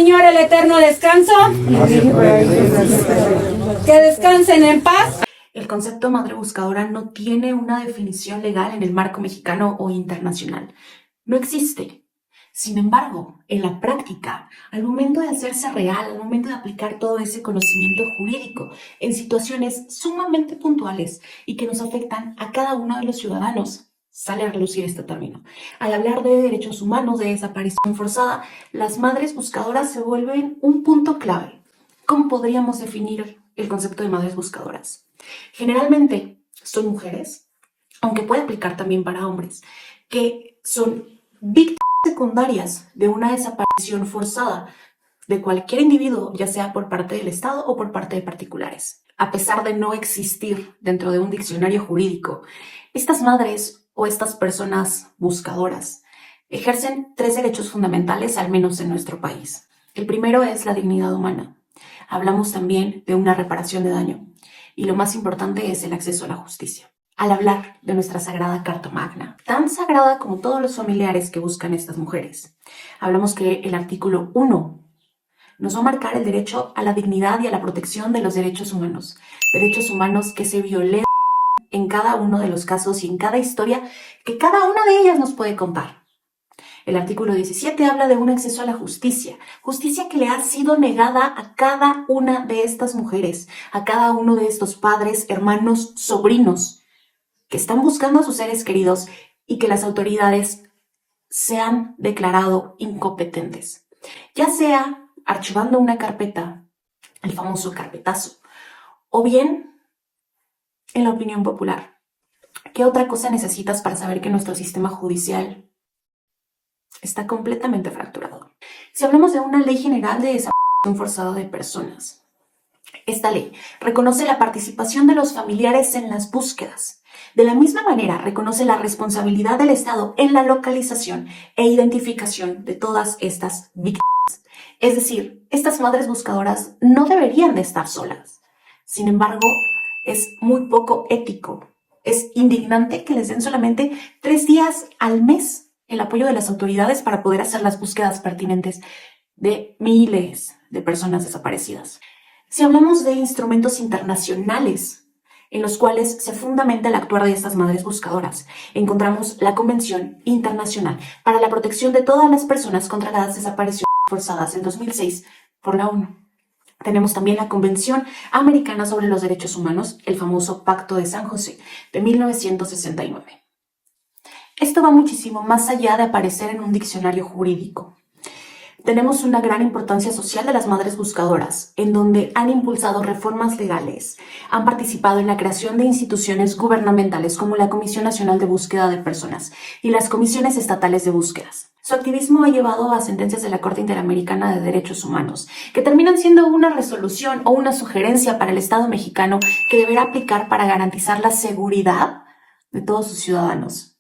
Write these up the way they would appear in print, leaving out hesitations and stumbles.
Señor el eterno descanso. Que descansen en paz. El concepto madre buscadora no tiene una definición legal en el marco mexicano o internacional. No existe. Sin embargo, en la práctica, al momento de hacerse real, al momento de aplicar todo ese conocimiento jurídico en situaciones sumamente puntuales y que nos afectan a cada uno de los ciudadanos, sale a relucir este término. Al hablar de derechos humanos, de desaparición forzada, las madres buscadoras se vuelven un punto clave. ¿Cómo podríamos definir el concepto de madres buscadoras? Generalmente son mujeres, aunque puede aplicar también para hombres, que son víctimas secundarias de una desaparición forzada de cualquier individuo, ya sea por parte del Estado o por parte de particulares. A pesar de no existir dentro de un diccionario jurídico, estas madres o estas personas buscadoras ejercen 3 derechos fundamentales, al menos en nuestro país. El primero es la dignidad humana. Hablamos también de una reparación de daño. Y lo más importante es el acceso a la justicia. Al hablar de nuestra sagrada Carta Magna, tan sagrada como todos los familiares que buscan estas mujeres, hablamos que el artículo 1 nos va a marcar el derecho a la dignidad y a la protección de los derechos humanos que se violen en cada uno de los casos y en cada historia que cada una de ellas nos puede contar. El artículo 17 habla de un acceso a la justicia que le ha sido negada a cada una de estas mujeres, a cada uno de estos padres, hermanos, sobrinos, que están buscando a sus seres queridos y que las autoridades se han declarado incompetentes, ya sea archivando una carpeta, el famoso carpetazo, o bien en la opinión popular. ¿Qué otra cosa necesitas para saber que nuestro sistema judicial está completamente fracturado? Si hablamos de una ley general de desaparición forzada de personas, esta ley reconoce la participación de los familiares en las búsquedas. De la misma manera, reconoce la responsabilidad del Estado en la localización e identificación de todas estas víctimas. Es decir, estas madres buscadoras no deberían de estar solas. Sin embargo, es muy poco ético. Es indignante que les den solamente 3 días al mes el apoyo de las autoridades para poder hacer las búsquedas pertinentes de miles de personas desaparecidas. Si hablamos de instrumentos internacionales en los cuales se fundamenta el actuar de estas madres buscadoras, encontramos la Convención Internacional para la Protección de todas las personas contra las desapariciones forzadas en 2006 por la ONU. Tenemos también la Convención Americana sobre los Derechos Humanos, el famoso Pacto de San José de 1969. Esto va muchísimo más allá de aparecer en un diccionario jurídico. Tenemos una gran importancia social de las madres buscadoras, en donde han impulsado reformas legales, han participado en la creación de instituciones gubernamentales como la Comisión Nacional de Búsqueda de Personas y las comisiones estatales de búsquedas. Su activismo ha llevado a sentencias de la Corte Interamericana de Derechos Humanos, que terminan siendo una resolución o una sugerencia para el Estado mexicano que deberá aplicar para garantizar la seguridad de todos sus ciudadanos.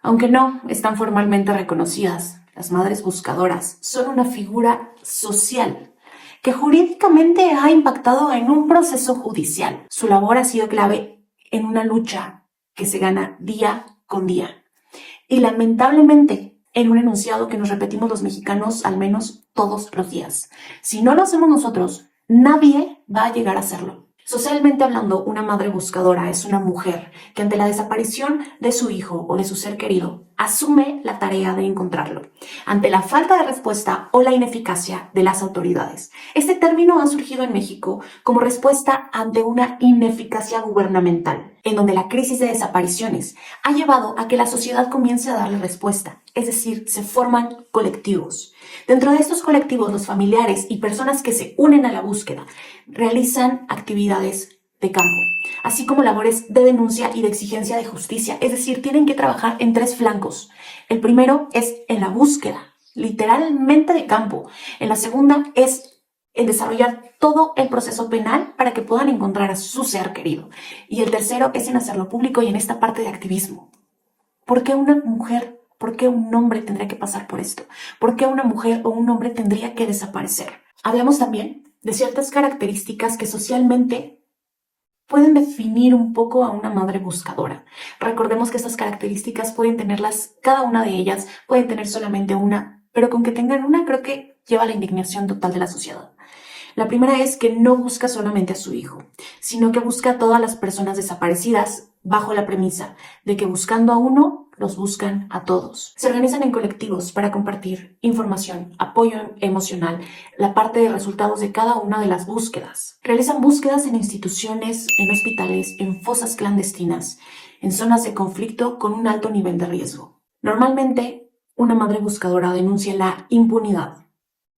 Aunque no están formalmente reconocidas, las madres buscadoras son una figura social que jurídicamente ha impactado en un proceso judicial. Su labor ha sido clave en una lucha que se gana día con día. Y lamentablemente, en un enunciado que nos repetimos los mexicanos al menos todos los días. Si no lo hacemos nosotros, nadie va a llegar a hacerlo. Socialmente hablando, una madre buscadora es una mujer que ante la desaparición de su hijo o de su ser querido, asume la tarea de encontrarlo, ante la falta de respuesta o la ineficacia de las autoridades. Este término ha surgido en México como respuesta ante una ineficacia gubernamental, en donde la crisis de desapariciones ha llevado a que la sociedad comience a darle respuesta, es decir, se forman colectivos. Dentro de estos colectivos, los familiares y personas que se unen a la búsqueda realizan actividades de campo, así como labores de denuncia y de exigencia de justicia, es decir, tienen que trabajar en 3 flancos. El primero es en la búsqueda, literalmente de campo. En la segunda es en desarrollar todo el proceso penal para que puedan encontrar a su ser querido. Y el tercero es en hacerlo público y en esta parte de activismo. ¿Por qué una mujer, por qué un hombre tendría que pasar por esto? ¿Por qué una mujer o un hombre tendría que desaparecer? Hablamos también de ciertas características que socialmente pueden definir un poco a una madre buscadora. Recordemos que estas características pueden tenerlas, cada una de ellas, pueden tener solamente una, pero con que tengan una creo que lleva a la indignación total de la sociedad. La primera es que no busca solamente a su hijo, sino que busca a todas las personas desaparecidas bajo la premisa de que buscando a uno, los buscan a todos. Se organizan en colectivos para compartir información, apoyo emocional, la parte de resultados de cada una de las búsquedas. Realizan búsquedas en instituciones, en hospitales, en fosas clandestinas, en zonas de conflicto con un alto nivel de riesgo. Normalmente, una madre buscadora denuncia la impunidad,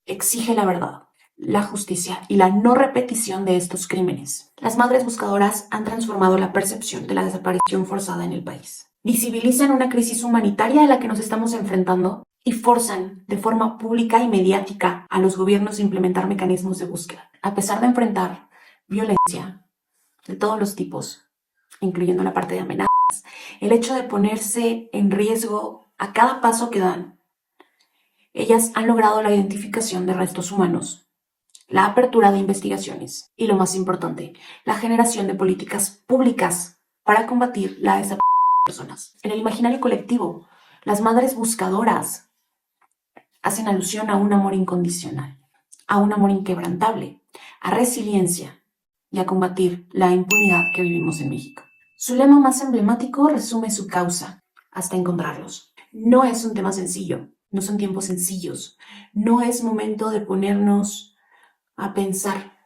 exige la verdad, la justicia y la no repetición de estos crímenes. Las madres buscadoras han transformado la percepción de la desaparición forzada en el país. Visibilizan una crisis humanitaria a la que nos estamos enfrentando y forzan de forma pública y mediática a los gobiernos a implementar mecanismos de búsqueda. A pesar de enfrentar violencia de todos los tipos, incluyendo la parte de amenazas, el hecho de ponerse en riesgo a cada paso que dan, ellas han logrado la identificación de restos humanos, la apertura de investigaciones y, lo más importante, la generación de políticas públicas para combatir la desaparición de personas. En el imaginario colectivo, las madres buscadoras hacen alusión a un amor incondicional, a un amor inquebrantable, a resiliencia y a combatir la impunidad que vivimos en México. Su lema más emblemático resume su causa hasta encontrarlos. No es un tema sencillo, no son tiempos sencillos, no es momento de ponernos a pensar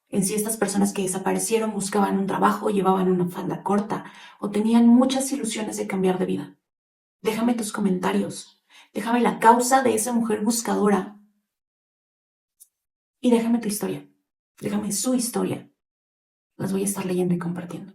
en si estas personas que desaparecieron buscaban un trabajo, llevaban una falda corta o tenían muchas ilusiones de cambiar de vida. Déjame tus comentarios, déjame la causa de esa mujer buscadora y déjame tu historia, déjame su historia. Las voy a estar leyendo y compartiendo.